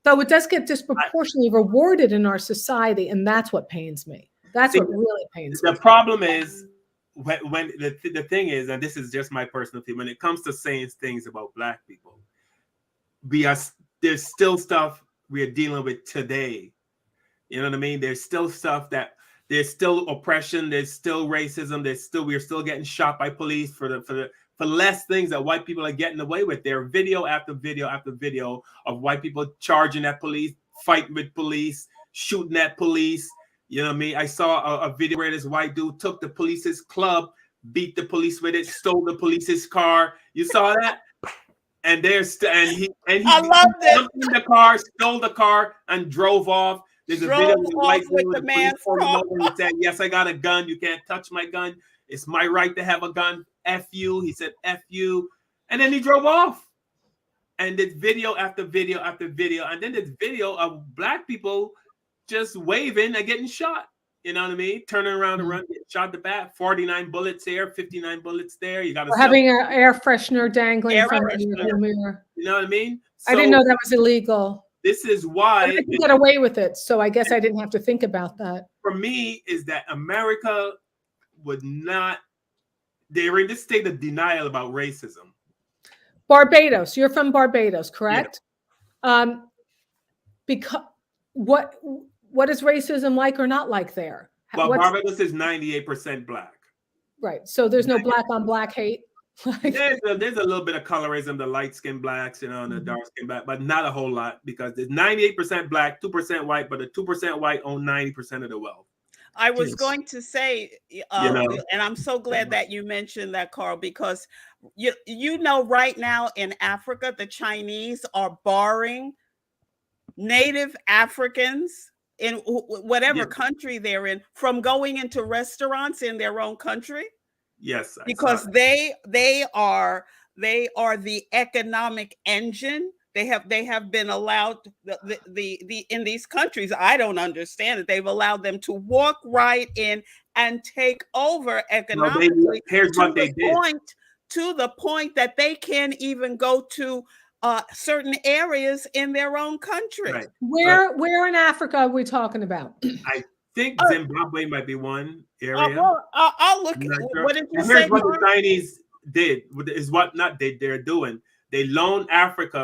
So it does get disproportionately rewarded in our society, and that's what pains me. That's what really pains me. The problem is when the thing is, and this is just my personal opinion, when it comes to saying things about Black people, there's still stuff we are dealing with today. You know what I mean? There's still stuff there's still oppression, there's still racism, we're still getting shot by police for less things that white people are getting away with. There are video after video after video of white people charging at police, fighting with police, shooting at police. You know what I mean? I saw a video where this white dude took the police's club, beat the police with it, stole the police's car. You saw that? And he I loved it. jumped in the car, stole the car, and drove off. There's a video of the white dude with the man's car. He said, "Yes, I got a gun. You can't touch my gun. It's my right to have a gun. F you." He said, "F you," and then he drove off. And there's video after video after video, and then there's video of Black people just waving and getting shot. You know what I mean? Turning around and running, getting shot in the back. 49 bullets here, 59 bullets there. You got to having an air freshener dangling from the mirror. You know what I mean? So I didn't know that was illegal. This is why I didn't get away with it, so I guess I didn't have to think about that. For me, is that America would not. They're in this state of denial about racism. Barbados. You're from Barbados, correct? Yeah. Because what is racism like or not like there? Well, Barbados is 98% Black. Right. So there's no Black on Black hate. There's a little bit of colorism, the light skinned Blacks, and the dark skinned Black, but not a whole lot, because there's 98% Black, 2% white, but the 2% white own 90% of the wealth. I was going to say, and I'm so glad that you mentioned that, Carl, because you know right now in Africa, the Chinese are barring Native Africans in whatever country they're in from going into restaurants in their own country. Yes, because they are the economic engine. They have been allowed the in these countries. I don't understand it. They've allowed them to walk right in and take over economically. Here's what they did. To the point that they can't even go to certain areas in their own country. Right. Where in Africa are we talking about? I think Zimbabwe might be one area. Well, I'll look. What did you say? Here's what the Chinese did. Is what not they're doing. They loan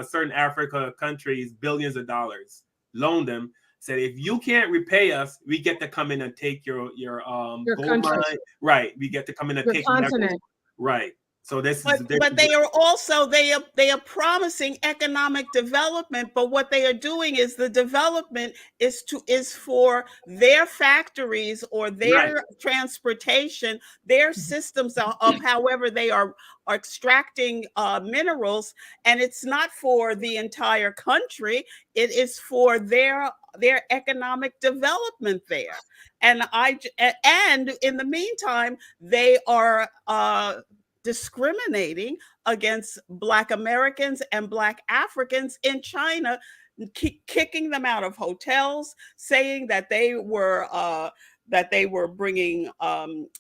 certain Africa countries billions of dollars. Loan them. Said if you can't repay us, we get to come in and take your gold mine. Right. We get to come in and take continent. Right. So but they are also they are promising economic development, but what they are doing is the development is for their factories or their transportation, their systems of however they are extracting minerals, and it's not for the entire country. It is for their economic development there, and in the meantime they are discriminating against Black Americans and Black Africans in China, kicking them out of hotels, saying that they were bringing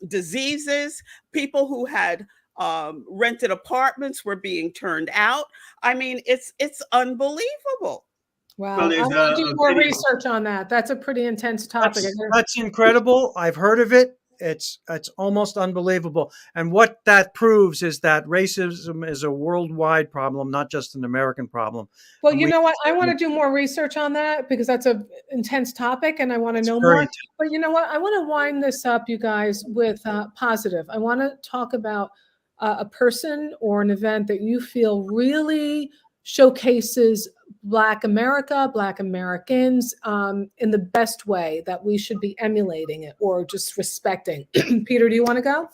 diseases. People who had rented apartments were being turned out. I mean, it's unbelievable. Wow, I want to do more research on that. That's a pretty intense topic. That's incredible. I've heard of it. It's almost unbelievable. And what that proves is that racism is a worldwide problem, not just an American problem. Well, you know what? I want to do more research on that because that's an intense topic and I want to know more. Intense. But you know what? I want to wind this up, you guys, with positive. I want to talk about a person or an event that you feel really showcases Black America, Black Americans in the best way that we should be emulating it or just respecting. Peter, do you want to go?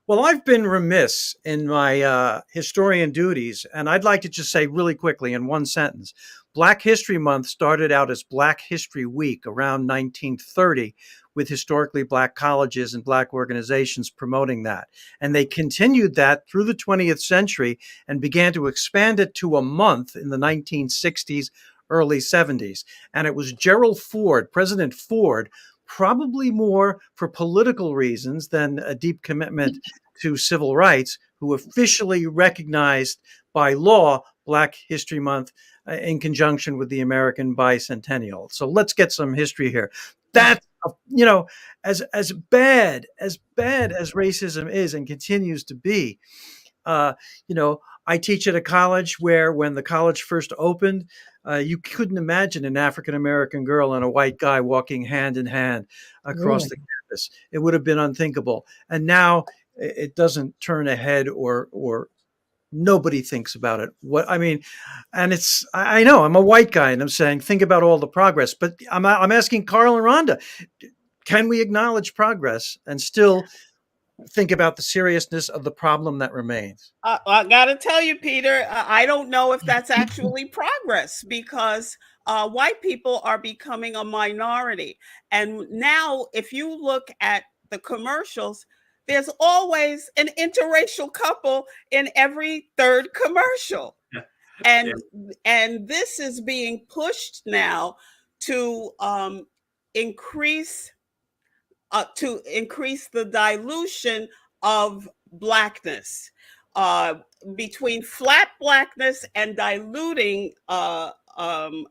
Well, I've been remiss in my historian duties, and I'd like to just say really quickly in one sentence, Black History Month started out as Black History Week around 1930 with historically Black colleges and Black organizations promoting that. And they continued that through the 20th century and began to expand it to a month in the 1960s, early 70s. And it was Gerald Ford, President Ford, probably more for political reasons than a deep commitment to civil rights, who officially recognized by law Black History Month in conjunction with the American Bicentennial. So let's get some history here. That, as bad as racism is and continues to be, uh, I teach at a college where, when the college first opened, you couldn't imagine an African American girl and a white guy walking hand in hand across the campus. It would have been unthinkable. And now it doesn't turn a head, or nobody thinks about it. And I know I'm a white guy and I'm saying, think about all the progress, but I'm asking Carl and Rhonda, can we acknowledge progress and still think about the seriousness of the problem that remains? I got to tell you, Peter, I don't know if that's actually progress, because white people are becoming a minority. And now, if you look at the commercials, there's always an interracial couple in every third commercial. And this is being pushed now to increase the dilution of blackness, between flat blackness and diluting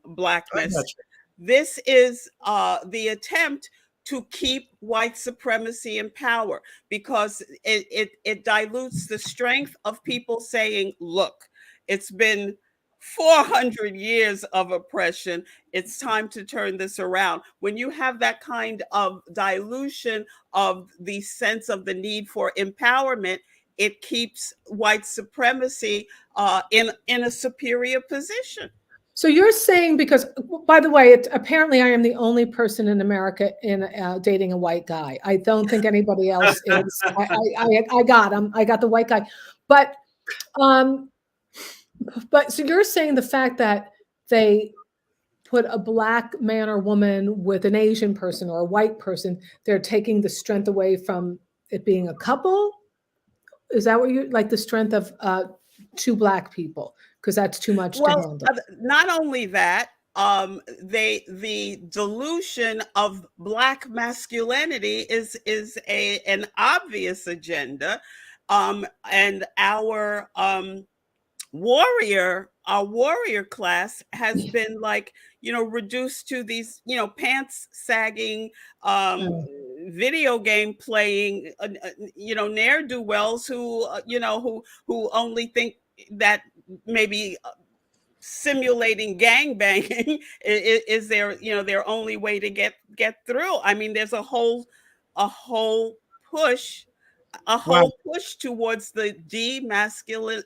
blackness. This is the attempt to keep white supremacy in power, because it dilutes the strength of people saying, look, it's been 400 years of oppression. It's time to turn this around. When you have that kind of dilution of the sense of the need for empowerment, it keeps white supremacy in a superior position. So you're saying, because, by the way, apparently I am the only person in America in dating a white guy. I don't think anybody else is. I got the white guy, but so you're saying the fact that they put a black man or woman with an Asian person or a white person, they're taking the strength away from it being a couple? Is that what you like, the strength of two black people? Because that's too much to handle. Not only that, the dilution of black masculinity is an obvious agenda, and our warrior class has been reduced to these pants sagging, video game playing ne'er-do-wells who only think that maybe simulating gang banging is their only way to get through. I mean, there's a whole push towards the demasculine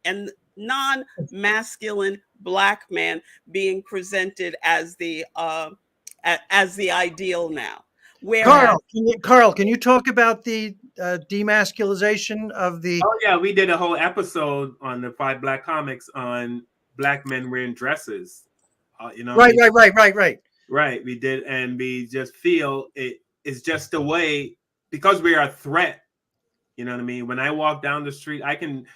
and non-masculine black man being presented as the ideal now. Carl, can you talk about the demasculization of the? Oh yeah, we did a whole episode on the 5 Black Comics on black men wearing dresses. Right. We did, and we just feel it is just a way, because we are a threat. You know what I mean? When I walk down the street, I can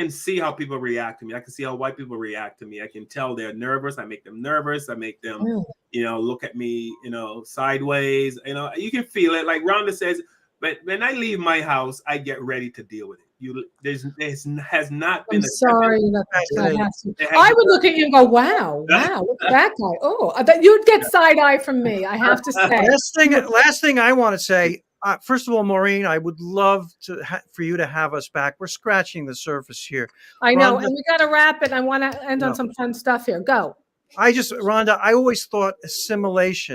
see how people react to me. I can see how white people react to me. I can tell they're nervous. I make them nervous. I make them, look at me, sideways. You can feel it. Like Rhonda says, but when I leave my house, I get ready to deal with it. Has not been. I'm sorry. I would look at you and go, wow, look at that guy. Oh, you'd get side eye from me, I have to say. Last thing I want to say. First of all, Maureen, I would love for you to have us back. We're scratching the surface here. I know, Rhonda, and we got to wrap it. I want to end on some fun stuff here. Go. Rhonda, I always thought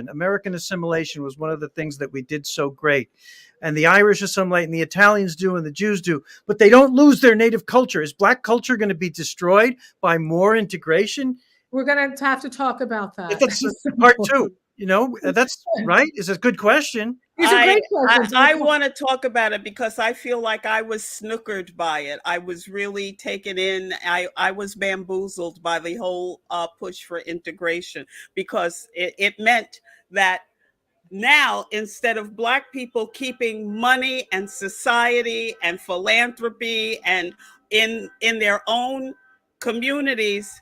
American assimilation was one of the things that we did so great. And the Irish assimilate, and the Italians do, and the Jews do, but they don't lose their native culture. Is black culture going to be destroyed by more integration? We're going to have to talk about that. That's part 2. That's right. It's a good question. These are great questions. I want to talk about it because I feel like I was snookered by it. I was really taken in. I was bamboozled by the whole push for integration, because it meant that now, instead of black people keeping money and society and philanthropy and in their own communities,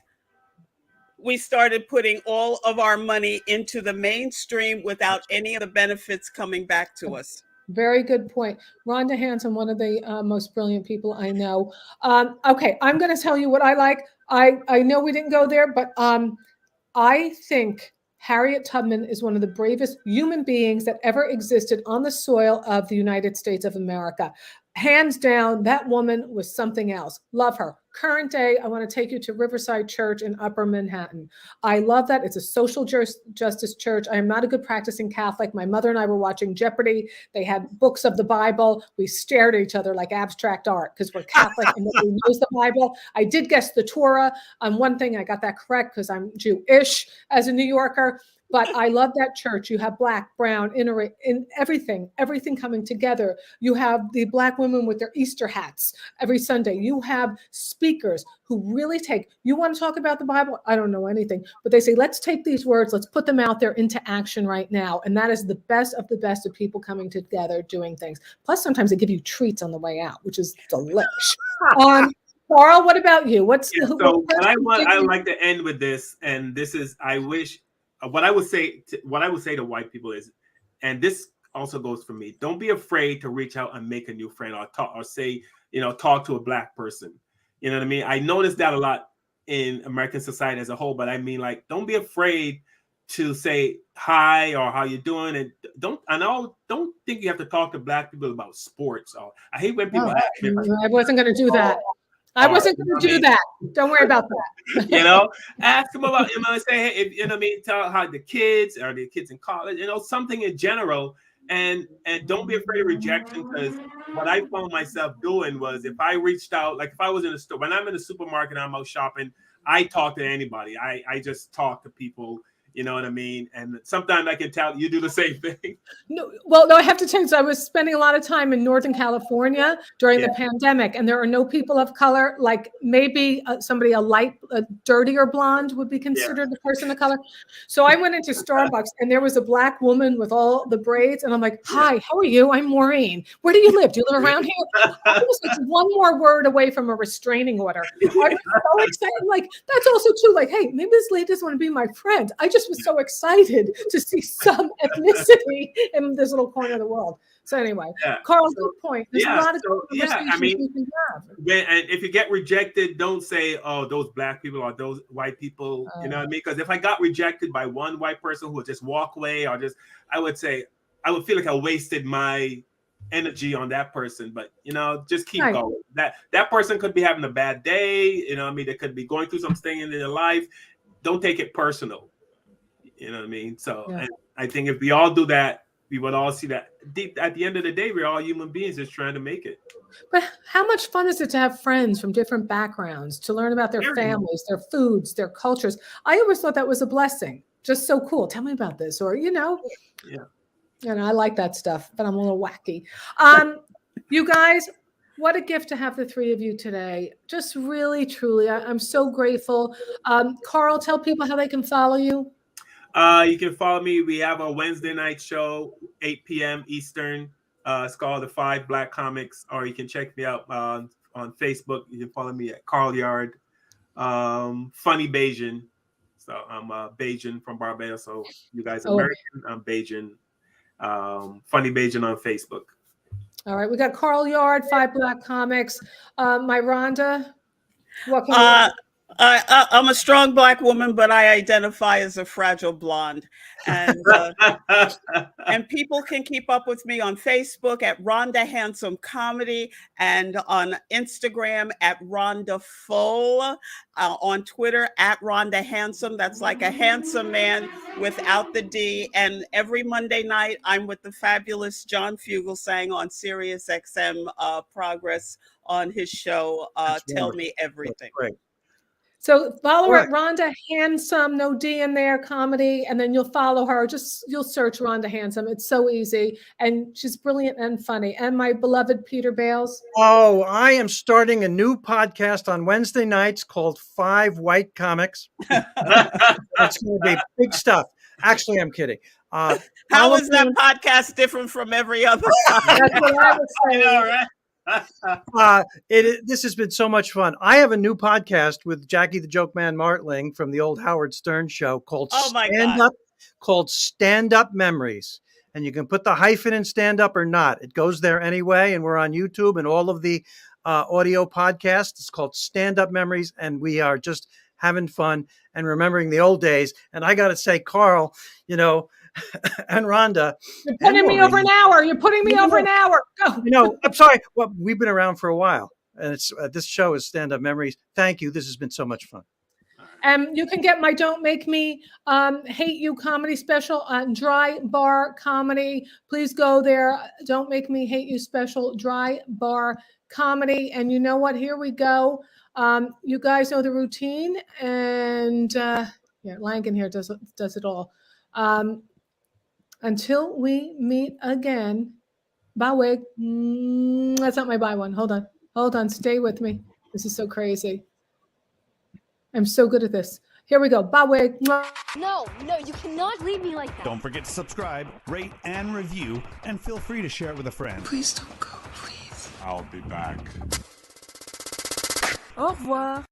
we started putting all of our money into the mainstream without any of the benefits coming back to us. Very good point. Rhonda Hansome, one of the most brilliant people I know. Okay, I'm going to tell you what I like. I know we didn't go there, but I think Harriet Tubman is one of the bravest human beings that ever existed on the soil of the United States of America. Hands down, that woman was something else. Love her. Current day, I want to take you to Riverside Church in Upper Manhattan. I love that. It's a social justice church. I am not a good practicing Catholic. My mother and I were watching Jeopardy. They had books of the Bible. We stared at each other like abstract art because we're Catholic and nobody knows the Bible. I did guess the Torah on one thing. I got that correct because I'm Jewish as a New Yorker. But I love that church. You have black, brown, in everything coming together. You have the black women with their Easter hats every Sunday. You have speakers who really you want to talk about the Bible? I don't know anything, but they say, let's take these words, let's put them out there into action right now. And that is the best of people coming together, doing things. Plus, sometimes they give you treats on the way out, which is delish. Carl, what about you? I like to end with this, and this is, I wish, what I would say to white people is, and this also goes for me, don't be afraid to reach out and make a new friend, or talk to a black person. You know what I mean? I noticed that a lot in American society as a whole, but I mean, like, don't be afraid to say hi or how you doing, and don't think you have to talk to black people about sports. Or I hate when people ask me. I wasn't going to do that. I wasn't going to do that. Don't worry about that. Ask them about, say, hey, if, tell how the kids in college, something in general, and don't be afraid of rejection, because what I found myself doing was, if I reached out, like if I was in a store, when I'm in the supermarket, I'm out shopping, I talk to anybody. I just talk to people. You know what I mean? And sometimes I can tell you do the same thing. No, I have to tell you, so I was spending a lot of time in Northern California during the pandemic, and there are no people of color. Like maybe somebody a dirtier blonde would be considered a person of color. So I went into Starbucks, and there was a black woman with all the braids, and I'm like, "Hi, how are you? I'm Maureen. Where do you live? Do you live around here?" I was like one more word away from a restraining order. I was so excited. Like that's also too. Like, hey, maybe this lady doesn't want to be my friend. I just was so excited to see some ethnicity in this little corner of the world. So anyway, Carl, good point. There's a lot of conversations we can have. And if you get rejected, don't say, "Oh, those black people or those white people." You know what I mean? Because if I got rejected by one white person who would just walk away, I would feel like I wasted my energy on that person. But just keep going. That person could be having a bad day. They could be going through something in their life. Don't take it personal. You know what I mean? So and I think if we all do that, we would all see that at the end of the day, we're all human beings just trying to make it. But how much fun is it to have friends from different backgrounds, to learn about their families, their foods, their cultures? I always thought that was a blessing. Just so cool. Tell me about this. Or, I like that stuff, but I'm a little wacky. You guys, what a gift to have the three of you today. Just really, truly, I'm so grateful. Carl, tell people how they can follow you. You can follow me. We have a Wednesday night show, 8 p.m. Eastern. It's called The 5 Black Comics, or you can check me out on Facebook. You can follow me at Carl Yard. Funny Bajan. So I'm Bajan from Barbados. So you guys are American. I'm Bajan. Funny Bajan on Facebook. All right. We got Carl Yard, 5 Black Comics. My Rhonda, what can I'm a strong black woman, but I identify as a fragile blonde. And and people can keep up with me on Facebook at Rhonda Hansome Comedy, and on Instagram at Rhonda Full, on Twitter at Rhonda Hansome. That's like a handsome man without the D. And every Monday night, I'm with the fabulous John Fugelsang on Sirius XM Progress on his show, Tell Me Everything. So follow her at Rhonda Hansome, no D in there, comedy, and then you'll follow her. You'll search Rhonda Hansome. It's so easy, and she's brilliant and funny. And my beloved Peter Bales. Oh, I am starting a new podcast on Wednesday nights called 5 White Comics. It's going to be big stuff. Actually, I'm kidding. How is that podcast different from every other? That's what I would say. I know, right? This has been so much fun. I have a new podcast with Jackie the Joke Man Martling from the old Howard Stern show called Stand Up Memories. And you can put the hyphen in stand up or not. It goes there anyway. And we're on YouTube and all of the audio podcast. It's called Stand Up Memories, and we are just having fun and remembering the old days. And I got to say, Carl, you know, and Rhonda. You're putting me over an hour. You're putting me over an hour. Go. No, I'm sorry. Well, we've been around for a while, and it's this show is Stand Up Memories. Thank you. This has been so much fun. You can get my Don't Make Me Hate You comedy special on Dry Bar Comedy. Please go there. Don't Make Me Hate You special, Dry Bar Comedy. And you know what? Here we go. You guys know the routine. And yeah, Langan here does it all. Until we meet again. Bye, Wig. That's not my bye one. Hold on. Stay with me. This is so crazy. I'm so good at this. Here we go. Bye, Wig. No, you cannot leave me like that. Don't forget to subscribe, rate, and review, and feel free to share it with a friend. Please don't go, please. I'll be back. Au revoir.